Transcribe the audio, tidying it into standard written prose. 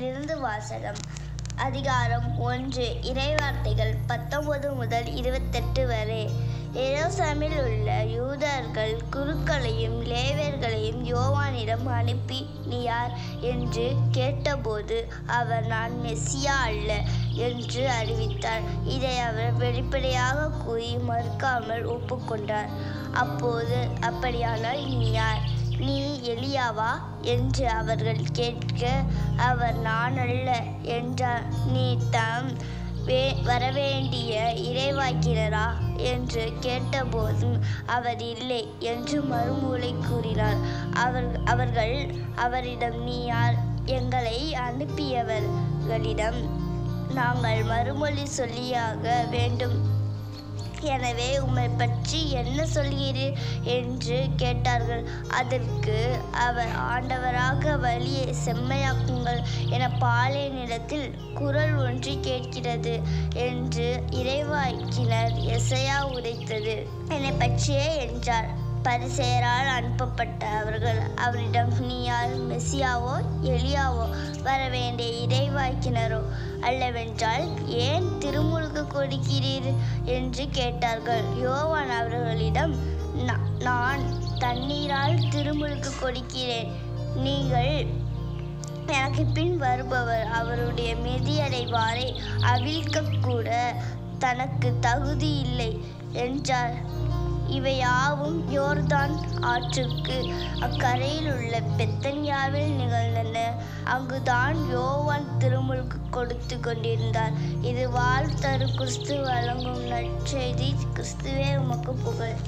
அதிலிருந்து வாசகம். அதிகாரம் 1. இறைவார்த்தைகள் 19 முதல் 28 வரை. எருசலேமில் உள்ள யூதர்கள் குருக்களையும் லேவியர்களையும் யோவானிடம் அனுப்பி, நீ யார் என்று கேட்டபோது அவர், நான் மெசியா அல்ல என்று அறிவித்தார். இதை அவர் வெளிப்படையாக கூறி மறுக்காமல் ஒப்புக்கொண்டார். அப்போது, அப்படியானால் நீ யார்? நீ எலியாவா என்று அவர்கள் கேட்க, அவர், நான் அல்ல என்றார். நீ தாம் வரவேண்டிய இறைவாக்கினரா என்று கேட்டபோதும் அவர், இல்லை என்று மறுமொழி கூறினார். அவர்கள் அவரிடம், நீ யார்? எங்களை அனுப்பியவர்களிடம் நாங்கள் மறுமொழி சொல்லியாக வேண்டும். எனவே உம்மை பற்றி என்ன சொல்கிறீர் என்று கேட்டார்கள். அதற்கு அவர், ஆண்டவராக வழியை செம்மையாக்குங்கள் என பாளையனிடத்தில் குரல் ஒன்று கேட்கிறது என்று இறைவாக்கினர் எசாயா உரைத்தது என்னை பற்றியே என்றார். பரிசேயரால் அனுப்பப்பட்ட அவர்கள் அவரிடம், நீ யார்? மெசியாவோ எலியாவோ வரவேண்டிய இறைவாக்கினரோ அல்லவென்றால் ஏன் திருமுழுக்கு கொடுக்கிறீர் என்று கேட்டார்கள். யோவான் அவர்களிடம், நான் தண்ணீரால் திருமுழுக்கு கொடுக்கிறேன். நீங்கள் எனக்கு பின் வருபவர் அவருடைய மிதியடைவாரை அவிழ்க்கக்கூட தனக்கு தகுதி இல்லை என்றார். இவையாவும் யோர்தான் ஆற்றுக்கு அக்கரையில் உள்ள பெத்தனியாவில் நிகழ்ந்தன. அங்குதான் யோவான் திருமுழுக்கு கொடுத்து கொண்டிருந்தார். இது வாழ்வு தரும் கிறிஸ்து வழங்கும் நற்செய்தி. கிறிஸ்துவே உமக்கு புகழ்.